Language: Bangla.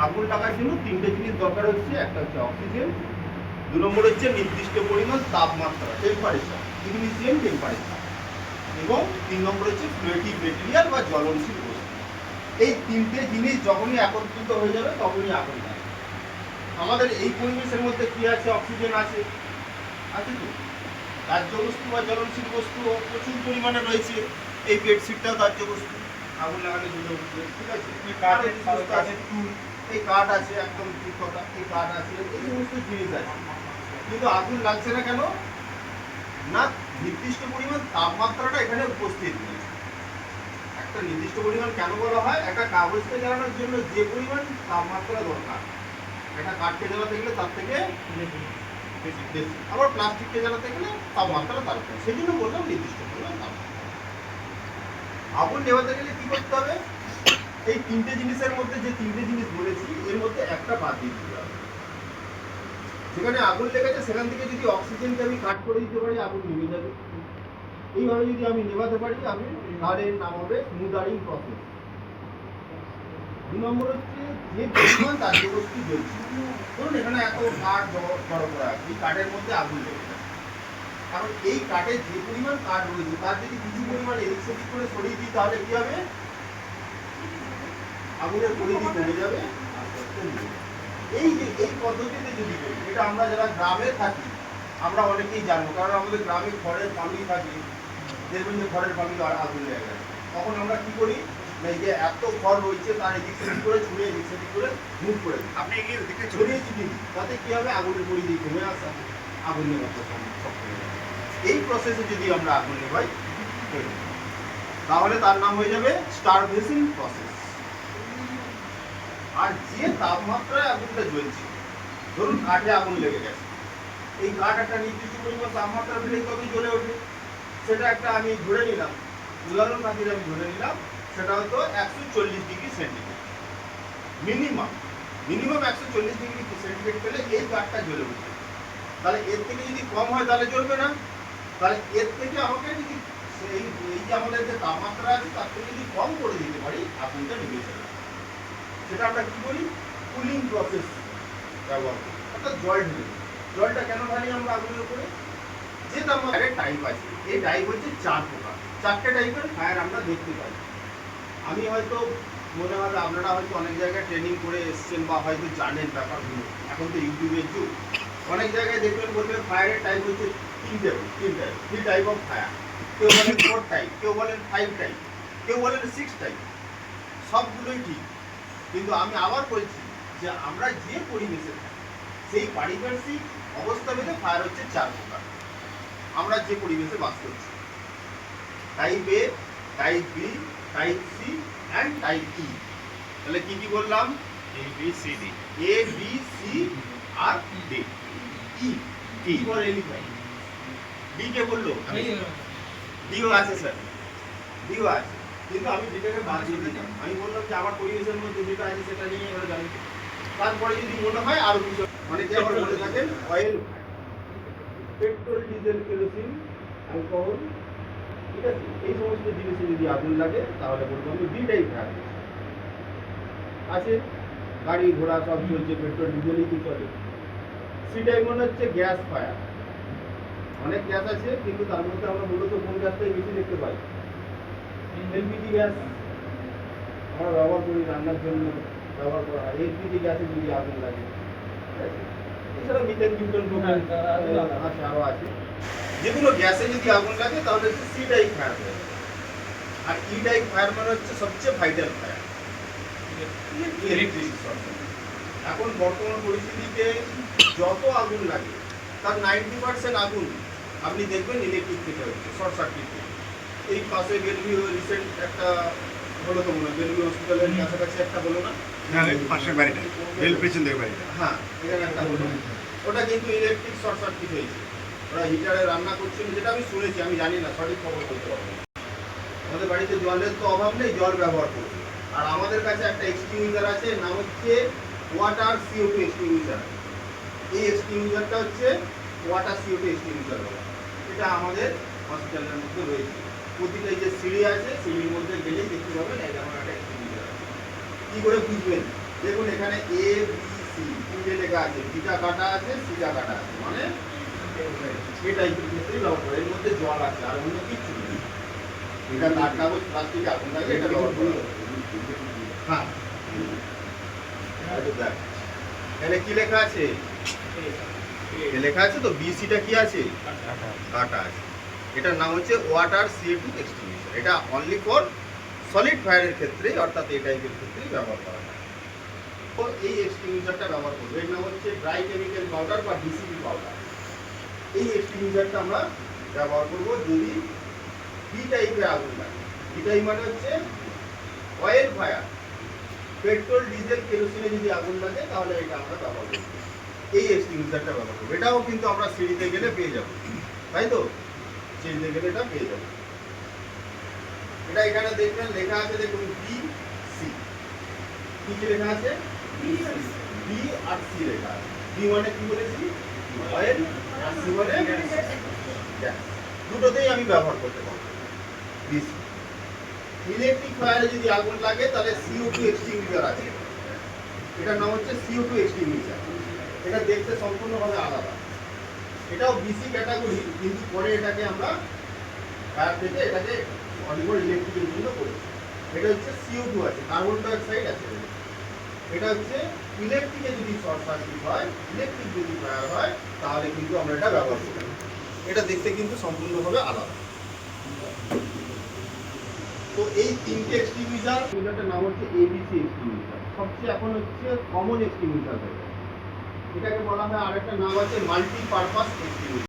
আগুন লাগার জন্য তিনটে জিনিস দরকার হচ্ছে, একটা হচ্ছে অক্সিজেন, 2 নম্বর হচ্ছে নির্দিষ্ট পরিমাণ তাপমাত্রা টেম্পারেচার, ইগনিশিয়ান টেম্পারেচার, এবং 3 নম্বর হচ্ছে ফ্লুইডিক মেটেরিয়াল বা জ্বলনশীল বস্তু। এই তিনটে জিনিস যখনই একত্রিত হয়ে যাবে তখনই আগুন লাগবে। আমাদের এই পরিবেশের মধ্যে কি আছে? অক্সিজেন আছে, আছে তো। দাহ্য বস্তু বা জ্বলনশীল বস্তু প্রচুর পরিমাণে রয়েছে। এই বেডশিটটাও দাহ্য বস্তু, আগুন লাগালে জ্বলে উঠবে, ঠিক আছে। এই কাঠ আছে, একদম ঠিক কথা, এই কাঠ আছে, এই সমস্ত জিনিস আছে। কিন্তু আগুন লাগছে না কেন? না, নির্দিষ্ট পরিমাণ তাপমাত্রাটা এখানে উপস্থিত নেই। একটা নির্দিষ্ট পরিমাণ কেন বলা হয়? একটা কাগজকে জ্বালানোর জন্য যে পরিমাণ তাপমাত্রা দরকার, একটা কাঠকে জ্বালাতে গেলে তার থেকে বেশি, আবার প্লাস্টিককে জ্বালাতে গেলে তাপমাত্রা তার উপরে, সেই জন্য বললাম নির্দিষ্ট পরিমাণ তাপমাত্রা। আগুন নেভাতে গেলে কি করতে হবে? এই তিনটে জিনিসের মধ্যে যে তিনটে জিনিস বলেছি এর মধ্যে একটা বাদ দিয়ে দিতে হবে। যেখানে আগুন লেগেছে সেখান থেকে যদি অক্সিজেনকে আমি কাট করে দিতে পারি, আগুন নিভে যাবে। এইভাবে যদি আমি নেভাতে পারি আগুন, তাহলে এর নাম হবে স্মুদারিং প্রসেস। 2 নম্বর হচ্ছে যে পরিমাণ দাহ্য বস্তু জ্বলছে, ধরুন এখানে এত কাঠ জড়ো করা আছে, এই কাঠের মধ্যে আগুন লেগে যাবে। কারণ এই কাঠে যে পরিমাণ কাঠ রয়েছে তার যদি কিছু পরিমাণ এদিক সেদিক করে সরিয়ে দিই তাহলে কি হবে? আগুনের পরিধি কমে যাবে। এই যে এই পদ্ধতিতে যদি করি, এটা আমরা যারা গ্রামে থাকি আমরা অনেকেই জানবো, কারণ আমাদের গ্রামে খড়ের পালুই থাকে। দেখবেন যে খড়ের পালুই আগুন লেগে গেছে, তখন আমরা কি করি? এই যে এত খড় রয়েছে তার এদিক সেদিক করে ছড়িয়ে এদিক সেদিক করে মুভ করে দিই। আপনি এগিয়ে দিকে ছড়িয়ে দিন, তাতে কি হবে? আগুনের পরিধি কমে আসে, আগুন নেভাতে সক্ষম হবে। এই প্রসেসে যদি আমরা আগুন নেভাই তাহলে তার নাম হয়ে যাবে স্টারভেশন প্রসেস। আর যে তাপমাত্রায় আগুনটা জ্বলছে, ধরুন কাঠে আগুন লেগে গেছে, এই কাঠ একটা নির্দিষ্ট পরিমাণ তাপমাত্রা পেলে তবে জ্বলে ওঠে। সেটা একটা আমি ধরে নিলাম, উদাহরণ খাতিরে আমি ধরে নিলাম, সেটা হয়তো 140 degree centigrade minimum 140 degree centigrade পেলে এই কাঠটা জ্বলে উঠবে। তাহলে এর থেকে যদি কম হয় তাহলে জ্বলবে না। তাহলে এর থেকে আমাকে যদি এই যে আমাদের যে তাপমাত্রা আছে তার থেকে যদি কম করে দিতে পারি আগুনটা নিভে যাবে। সেটা আমরা কি করি? কুলিং প্রসেস ব্যবহার করি, অর্থাৎ জল ঢেলে। জলটা কেন ঢালি আমরা আগুনের উপরে? যে তাপমাত্রার টাইপ আছে, এই টাইপ হচ্ছে 4 প্রকার, 4টে টাইপের ফায়ার আমরা দেখতে পাই। আমি হয়তো মনে হয় আপনারা হয়তো অনেক জায়গায় ট্রেনিং করে এসছেন বা হয়তো জানেন ব্যাপারগুলো, এখন তো ইউটিউবের যুগ। অনেক জায়গায় দেখবেন বলবে ফায়ারের টাইপ হচ্ছে 3 টাইপ অফ ফায়ার। কেউ বলেন 4 টাইপ, কেউ বলেন 5 টাইপ, কেউ বলেন 6 টাইপ। সবগুলোই ঠিক, কিন্তু আমি আবার বলছি যে আমরা যে পরিবেশে থাকি সেই পারিপার্শ্বিক অবস্থা ভেদে ফায়ার হচ্ছে 4 প্রকার। আমরা যে পরিবেশে বাস করছি, type A, type B, type C and type E. তাহলে কি কি বললাম? A B C D, A B C আর ডি। ই কি বলে লিখাই? ডি কে বললো? ডিও আছে স্যার, ডিও আছে, কিন্তু আমি যেটাকে বাদ দিয়ে দিলাম। আমি বললাম যে আমার পরিবেশের মধ্যে যেটা আছে সেটা নিয়ে এবার জানি। তারপরে যদি মনে হয় আরো কিছু, অনেকে আবার বলে থাকেন oil, petrol, diesel, kerosene, alcohol, ঠিক আছে, এই সমস্ত জিনিসে যদি আগুন লাগে তাহলে বলবো আমি বি টাইপ ফায়ার আছে। গাড়ি ঘোড়া সব চলছে, পেট্রোল ডিজেলই কি চলে। সি টাইপ মানে হচ্ছে গ্যাস ফায়ার। অনেক গ্যাস আছে কিন্তু তার মধ্যে আমরা মূলত কোন গ্যাসটাই বেশি দেখতে পাই? এলপিজি গ্যাস আমরা ব্যবহার করি, রান্নার জন্য ব্যবহার করা হয়। এলপিজি গ্যাসে যদি আগুন লাগে, এছাড়া মিথেন, বিউটেন আছে, আরও আছে। যেগুলো গ্যাসে যদি আগুন লাগে তাহলে হচ্ছে সি টাইপ ফায়ার হয়ে যায়। আর ই টাইপ ফায়ার মানে হচ্ছে সবচেয়ে ভাইটাল ফায়ার, ইলেকট্রিক সোর্স। এখন বর্তমান পরিস্থিতিতে যত আগুন লাগে তার 90% আগুন আপনি দেখবেন ইলেকট্রিক থেকে হচ্ছে, শর্ট সার্কিট থেকে। এই পাশে বেলভিউ রিসেন্ট একটা হলো তো মনে হয়, বেলভিউ হসপিটালের কাছাকাছি একটা হলো না? পাশের বাড়িটা, রেল পেছন থেকে বাড়িটা। হ্যাঁ, এখানে একটা হলো, ওটা কিন্তু ইলেকট্রিক শর্ট সার্কিট হয়েছে। ওরা হিটারে রান্না করছিল, যেটা আমি শুনেছি, আমি জানি না, সঠিক খবর বলতে পারবো না। আমাদের বাড়িতে জলের তো অভাব নেই, জল ব্যবহার করছি। আর আমাদের কাছে একটা এক্সটিংগুইশার আছে, নাম হচ্ছে ওয়াটার CO2 এক্সটিংগুইশার। এই এক্সটিংগুইশারটা হচ্ছে ওয়াটার CO2 এক্সটিংগুইশার বলা। এটা আমাদের হসপিটালের মধ্যে রয়েছে। প্রতিটা যে সিঁড়ি আছে, সিঁড়ির মধ্যে গেলেই দেখতে পাবেন এটা আমার একটা এক্সটিংগুইশার আছে। কী করে বুঝবেন? দেখুন এখানে এ বি সি তিনটে লেখা আছে, বিটা কাটা আছে, সিটা কাটা আছে, মানে এই টাইপের ক্ষেত্রেই ব্যবহার করে। এর মধ্যে জল আছে আর অন্য কিছু নেই। এটা কাঠ কাগজ প্লাস্টিক আগুন লাগে, এটা ব্যবহার করা হয়। হ্যাঁ আচ্ছা দেখ এখানে কি লেখা আছে, এ লেখা আছে তো, বিসিটা কি আছে, কাটা আছে। এটার নাম হচ্ছে ওয়াটার CO2 এক্সটিংগুইশার। এটা অনলি ফর সলিড ফায়ারের ক্ষেত্রে, অর্থাৎ এই টাইপের ক্ষেত্রেই ব্যবহার করা হয়। তো এই এক্সটিংগুইশারটা ব্যবহার করবো, এর নাম হচ্ছে ড্রাই কেমিক্যাল পাউডার বা ডিসিপি পাউডার। এই এক্সটিংগুইশারটা আমরা ব্যবহার করবো যদি বি টাইপের আগুন লাগে। বি টাইপ মানে হচ্ছে অয়েল ফায়ার, পেট্রোল ডিজেল কেরোসিনে যদি আগুন লাগে তাহলে এটা আমরা ব্যবহার করবো, এই এক্সটিংগুইশারটা ব্যবহার করবো। এটাও কিন্তু আমরা সিঁড়িতে গেলে পেয়ে যাবো, তাই তো, সিঁড়িতে গেলে এটা পেয়ে যাবো। এটা এখানে দেখবেন লেখা আছে, দেখুন বি সি, কি কি লেখা আছে, বি আর সি লেখা আছে। বি মানে কি বলেছি, অয়েল, আর সি মানে গ্যাস। দুটোতেই আমি ব্যবহার করতে পারবো। বিসি ইলেকট্রিক ফায়ারে যদি আগুন লাগে তাহলে CO2 এক্সটিংগুইশার আছে, এটার নাম হচ্ছে CO2 এক্সটিংগুইশার। এটা দেখতে সম্পূর্ণভাবে আলাদা, এটাও বিসি ক্যাটাগরি, কিন্তু পরে এটাকে আমরা ফায়ার থেকে এটাকে অলিগর ইলেকট্রিকের জন্য করেছি। এটা হচ্ছে CO2 আছে, কার্বন ডাইঅক্সাইড আছে। এটা হচ্ছে ইলেকট্রিকে যদি শর্ট সার্কিট হয়, ইলেকট্রিক যদি ফায়ার হয়, তাহলে কিন্তু আমরা এটা ব্যবহার করি। এটা দেখতে কিন্তু সম্পূর্ণভাবে আলাদা। তো এই তিনটে এক্সটিংগুইশার, এটার নাম হচ্ছে ABC এক্সটিংগুইশার। সবচেয়ে এখন হচ্ছে কমন এক্সটিংগুইশার হয়ে গেছে। এটাকে বলা হয় আরেকটা নাম আছে মাল্টি পারপাস এক্সটিংগুইশার।